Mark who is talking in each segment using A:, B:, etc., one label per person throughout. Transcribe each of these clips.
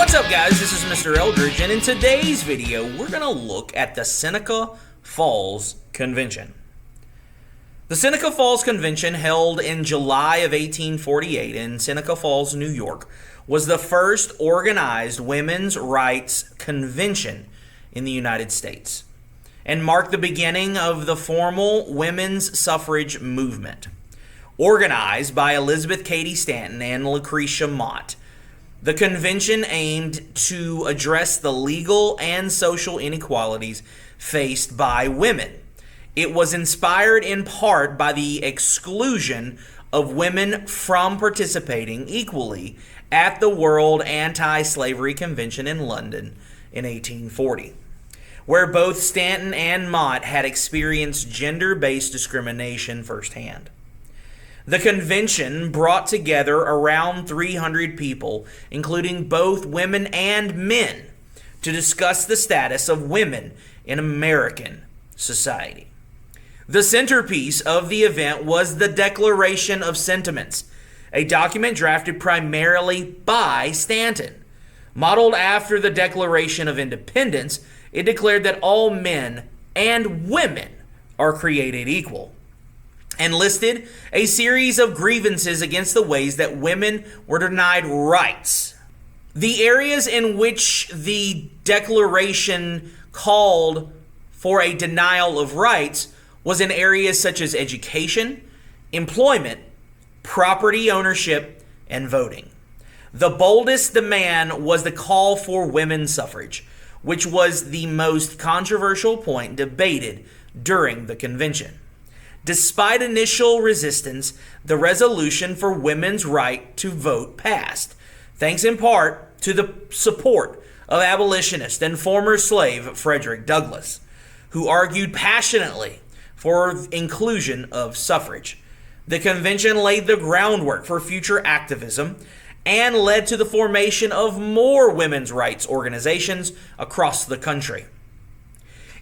A: What's up, guys? This is Mr. Eldridge, and in today's video, we're going to look at the Seneca Falls Convention. The Seneca Falls Convention, held in July of 1848 in Seneca Falls, New York, was the first organized women's rights convention in the United States and marked the beginning of the formal women's suffrage movement. Organized by Elizabeth Cady Stanton and Lucretia Mott, the convention aimed to address the legal and social inequalities faced by women. It was inspired in part by the exclusion of women from participating equally at the World Anti-Slavery Convention in London in 1840, where both Stanton and Mott had experienced gender-based discrimination firsthand. The convention brought together around 300 people, including both women and men, to discuss the status of women in American society. The centerpiece of the event was the Declaration of Sentiments, a document drafted primarily by Stanton. Modeled after the Declaration of Independence, it declared that all men and women are created equal, and listed a series of grievances against the ways that women were denied rights. The areas in which the Declaration called for a denial of rights was in areas such as education, employment, property ownership, and voting. The boldest demand was the call for women's suffrage, which was the most controversial point debated during the convention. Despite initial resistance, the resolution for women's right to vote passed, thanks in part to the support of abolitionist and former slave Frederick Douglass, who argued passionately for inclusion of suffrage. The convention laid the groundwork for future activism and led to the formation of more women's rights organizations across the country.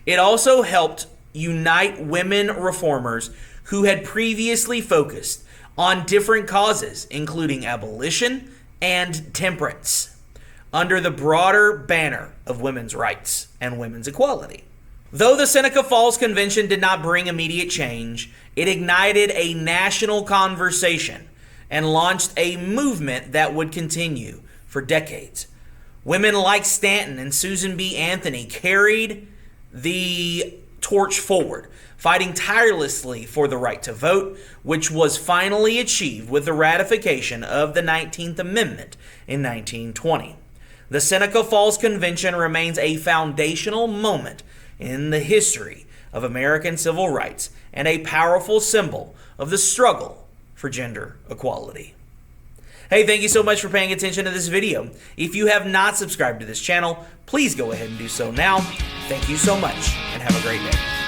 A: It also helped unite women reformers who had previously focused on different causes, including abolition and temperance, under the broader banner of women's rights and women's equality. Though the Seneca Falls Convention did not bring immediate change, it ignited a national conversation and launched a movement that would continue for decades. Women like Stanton and Susan B. Anthony carried the torch forward, fighting tirelessly for the right to vote, which was finally achieved with the ratification of the 19th Amendment in 1920. The Seneca Falls Convention remains a foundational moment in the history of American civil rights and a powerful symbol of the struggle for gender equality. Hey, thank you so much for paying attention to this video. If you have not subscribed to this channel, please go ahead and do so now. Thank you so much, and have a great day.